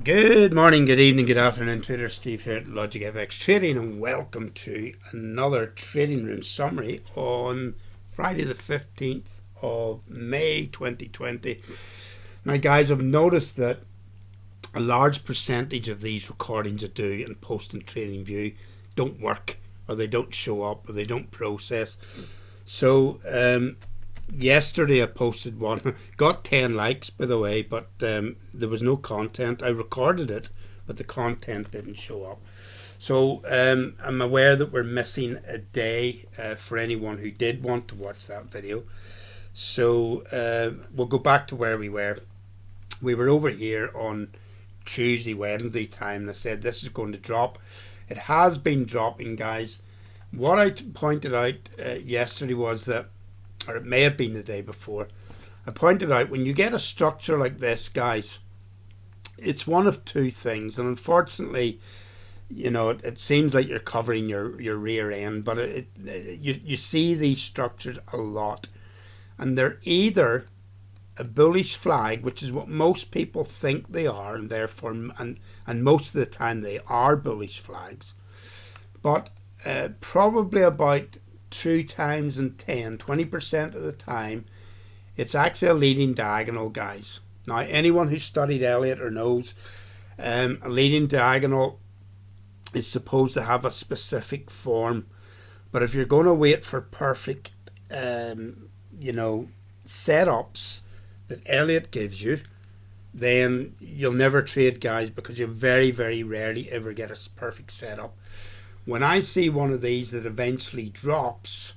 Good morning, good evening, good afternoon, trader Steve here at Logic FX Trading, and welcome to another trading room summary on Friday the 15th of May 2020. Now guys, I've noticed that a large percentage of these recordings I do and post in TradingView don't work, or they don't show up, or they don't process. So yesterday I posted one, got 10 likes by the way, but there was no content. I recorded it, but the content didn't show up. So I'm aware that we're missing a day for anyone who did want to watch that video. So we'll go back to where we were. We were over here on Tuesday, Wednesday time, and I said this is going to drop. It has been dropping, guys. What I pointed out yesterday was that, or it may have been the day before, I pointed out when you get a structure like this, guys, it's one of two things, and unfortunately, you know, it seems like you're covering your rear end, but you see these structures a lot, and they're either a bullish flag, which is what most people think they are, and therefore, and most of the time they are bullish flags, but probably about 2 times in 20% of the time it's actually a leading diagonal, guys. Now anyone who's studied Elliott or knows, a leading diagonal is supposed to have a specific form, but if you're going to wait for perfect you know, setups that Elliott gives you, then you'll never trade, guys, because you very rarely ever get a perfect setup. When I see one of these that eventually drops,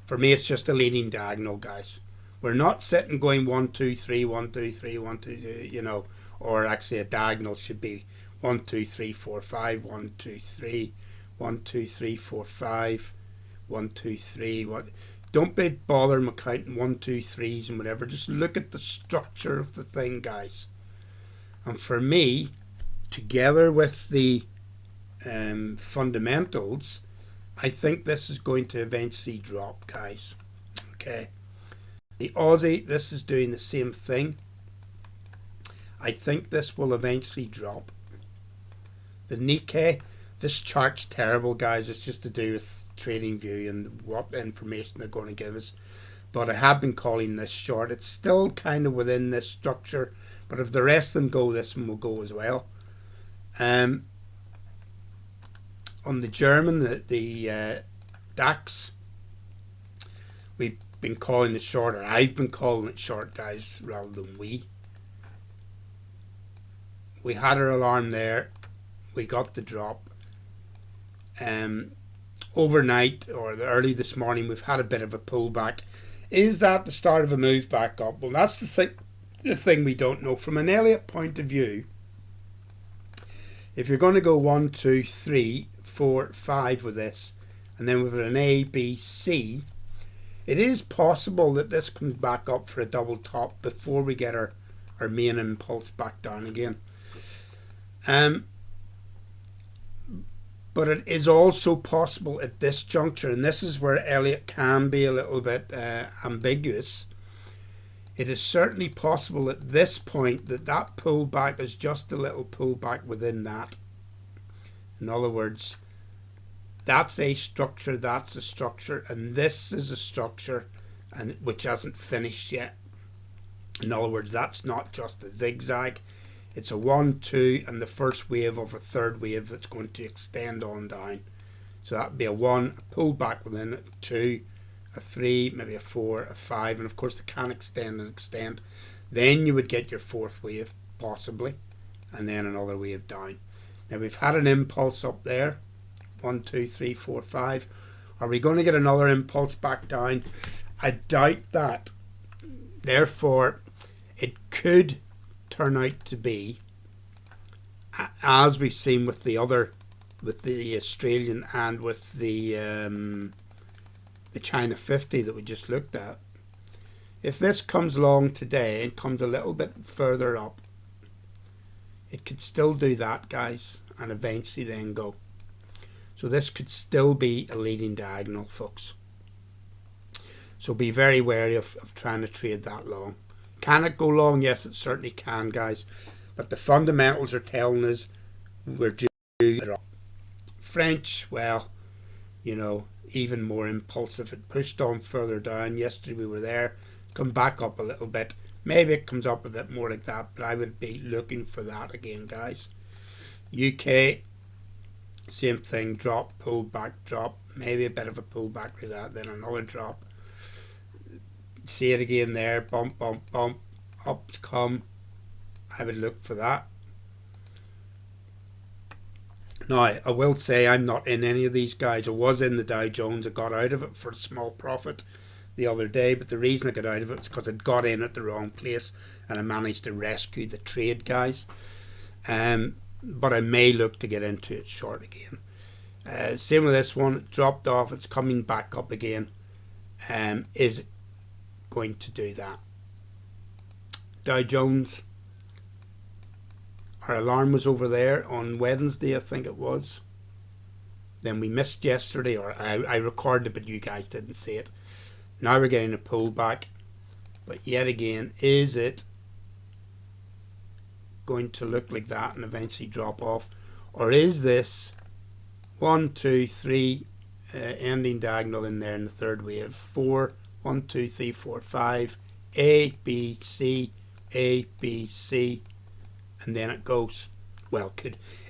for me it's just a leading diagonal, guys. We're not sitting going 1 2 3 1 2 3 1 2, you know, or actually a diagonal should be 1 2 3 4 5 1 2 3 1 2 3 4 5 1 2 3 1. Don't be bothering counting 1 2 3s and whatever. Just look at the structure of the thing, guys. And for me, together with the fundamentals, I think this is going to eventually drop, guys. Okay, the Aussie, this is doing the same thing. I think this will eventually drop. The Nikkei, this chart's terrible, guys. It's just to do with TradingView and what information they're going to give us, but I have been calling this short. It's still kind of within this structure, but if the rest of them go, this one will go as well. On the German, the DAX, we've been calling it short, or I've been calling it short, guys, rather than we. We had our alarm there. We got the drop. Overnight or early this morning, we've had a bit of a pullback. Is that the start of a move back up? Well, that's the thing we don't know. From an Elliott point of view, if you're going to go 1 2 3 4 5 with this, and then with an A B C, it is possible that this comes back up for a double top before we get our main impulse back down again. But it is also possible at this juncture, and this is where Elliott can be a little bit ambiguous. It is certainly possible at this point that that pullback is just a little pullback within that. In other words, that's a structure, that's a structure, and this is a structure, and which hasn't finished yet. In other words, that's not just a zigzag. It's a 1 2 and the first wave of a third wave that's going to extend on down. So that would be a 1, a pullback within it, 2, a 3, maybe a 4, a 5, and of course they can extend and extend. Then you would get your fourth wave possibly, and then another wave down. Now we've had an impulse up there, 1 2 3 4 5. Are we going to get another impulse back down? I doubt that. Therefore, it could turn out to be, as we've seen with the other, with the Australian and with the China 50 that we just looked at. If this comes along today and comes a little bit further up, it could still do that, guys, and eventually then go. So this could still be a leading diagonal, folks. So be very wary of trying to trade that long. Can it go long? Yes, it certainly can, guys. but the fundamentals are telling us we're due a drop. French, well, you know, even more impulsive. It pushed on further down. Yesterday we were there, come back up a little bit. Maybe it comes up a bit more like that, but I would be looking for that again, guys. UK, same thing, drop, pull back, drop. Maybe a bit of a pullback with that, then another drop. See it again there, bump, bump, bump, up's come. I would look for that. Now, I will say I'm not in any of these guys. I was in the Dow Jones. I got out of it for a small profit the other day, but the reason I got out of it is because I got in at the wrong place and I managed to rescue the trade, guys. But I may look to get into it short again. Same with this one. It dropped off. It's coming back up again. Is going to do that. Dow Jones. Our alarm was over there on Wednesday, I think it was. Then we missed yesterday, or I recorded it, but you guys didn't see it. Now we're getting a pullback. But yet again, is it going to look like that and eventually drop off? Or is this 1, 2, 3 ending diagonal in there in the third wave? 4, 1, 2, 3, 4, 5. A, B, C, A, B, C. And then it goes, well,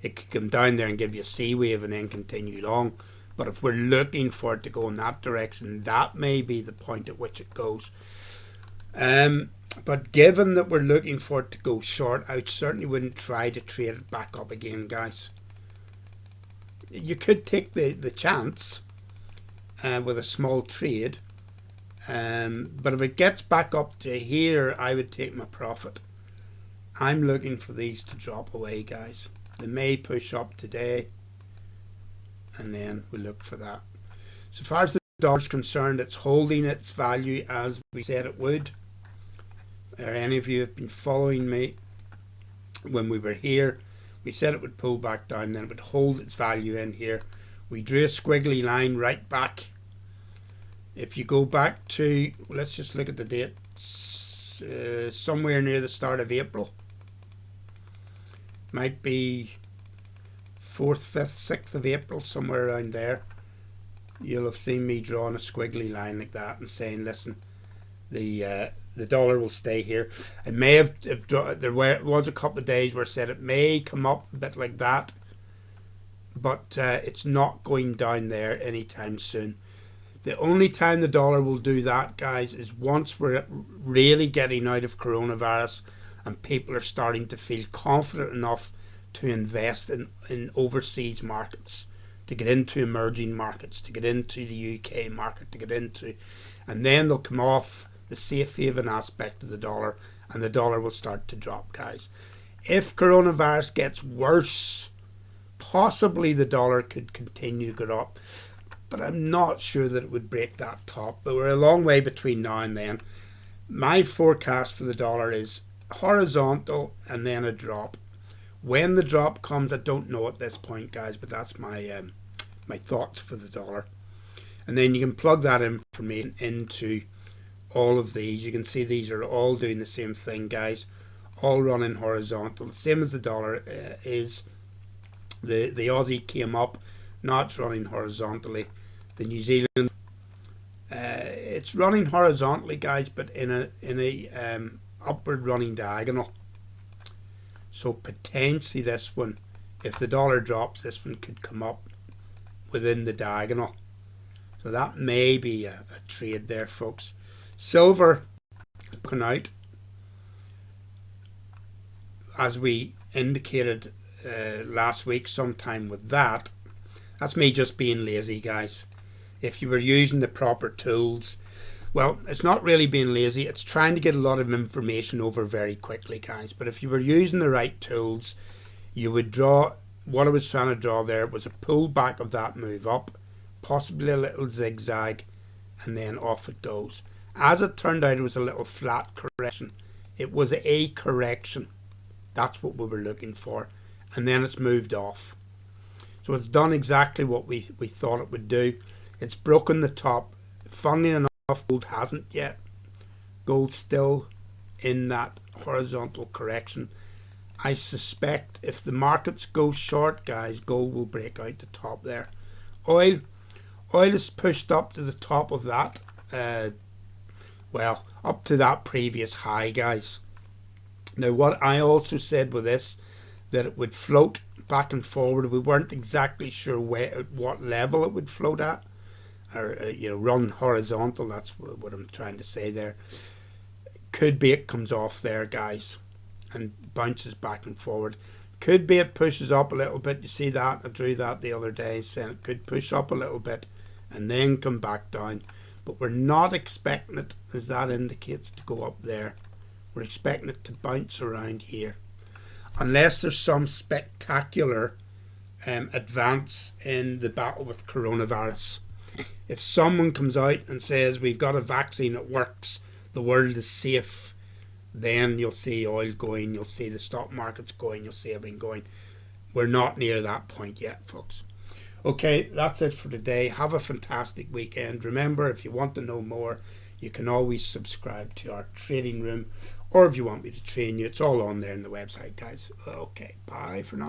it could come down there and give you a C wave and then continue long. But if we're looking for it to go in that direction, that may be the point at which it goes. But given that we're looking for it to go short, I certainly wouldn't try to trade it back up again, guys. You could take the chance with a small trade. But if it gets back up to here, I would take my profit. I'm looking for these to drop away, guys. They may push up today, and then we look for that. So far as the dollar's concerned, it's holding its value as we said it would. Or any of you have been following me when we were here, we said it would pull back down, then it would hold its value in here. We drew a squiggly line right back. If you go back to, let's just look at the date, somewhere near the start of April. Might be 4th, 5th, 6th of April, somewhere around there. You'll have seen me drawing a squiggly line like that and saying, listen, the dollar will stay here. It may have there was a couple of days where I said it may come up a bit like that, but it's not going down there anytime soon. The only time the dollar will do that, guys, is once we're really getting out of coronavirus and people are starting to feel confident enough to invest in overseas markets, to get into emerging markets, to get into the UK market, to get into, and then they'll come off the safe haven aspect of the dollar and the dollar will start to drop, guys. If coronavirus gets worse, possibly the dollar could continue to go up, but I'm not sure that it would break that top. But we're a long way between now and then. My forecast for the dollar is horizontal and then a drop. When the drop comes, I don't know at this point, guys, but that's my my thoughts for the dollar. And then you can plug that information into all of these. You can see these are all doing the same thing, guys, all running horizontal, same as the dollar is. The Aussie came up, now it's running horizontally. The New Zealand, it's running horizontally, guys, but in a upward running diagonal. So potentially this one, if the dollar drops, this one could come up within the diagonal. So that may be a trade there, folks. Silver looking out, as we indicated last week sometime with that. That's me just being lazy, guys. If you were using the proper tools, well, it's not really being lazy, it's trying to get a lot of information over very quickly, guys. But if you were using the right tools, you would draw, what I was trying to draw there was a pullback of that move up, possibly a little zigzag, and then off it goes. As it turned out, it was a little flat correction. It was a correction. That's what we were looking for. And then it's moved off. So it's done exactly what we thought it would do. It's broken the top. Funnily enough, gold hasn't yet. Gold's still in that horizontal correction. I suspect if the markets go short, guys, gold will break out the top there. Oil is pushed up to the top of that. Well, up to that previous high, guys. Now, what I also said with this, that it would float back and forward. We weren't exactly sure at what level it would float at, or run horizontal. That's what I'm trying to say there. Could be it comes off there, guys, and bounces back and forward. Could be it pushes up a little bit. You see that? I drew that the other day, saying it could push up a little bit and then come back down. But we're not expecting it, as that indicates, to go up there. We're expecting it to bounce around here. Unless there's some spectacular advance in the battle with coronavirus. If someone comes out and says we've got a vaccine that works, the world is safe, then you'll see oil going, you'll see the stock markets going, you'll see everything going. We're not near that point yet, folks. Okay, that's it for today. Have a fantastic weekend. Remember, if you want to know more, you can always subscribe to our trading room, or if you want me to train you, it's all on there on the website, guys. Okay, bye for now.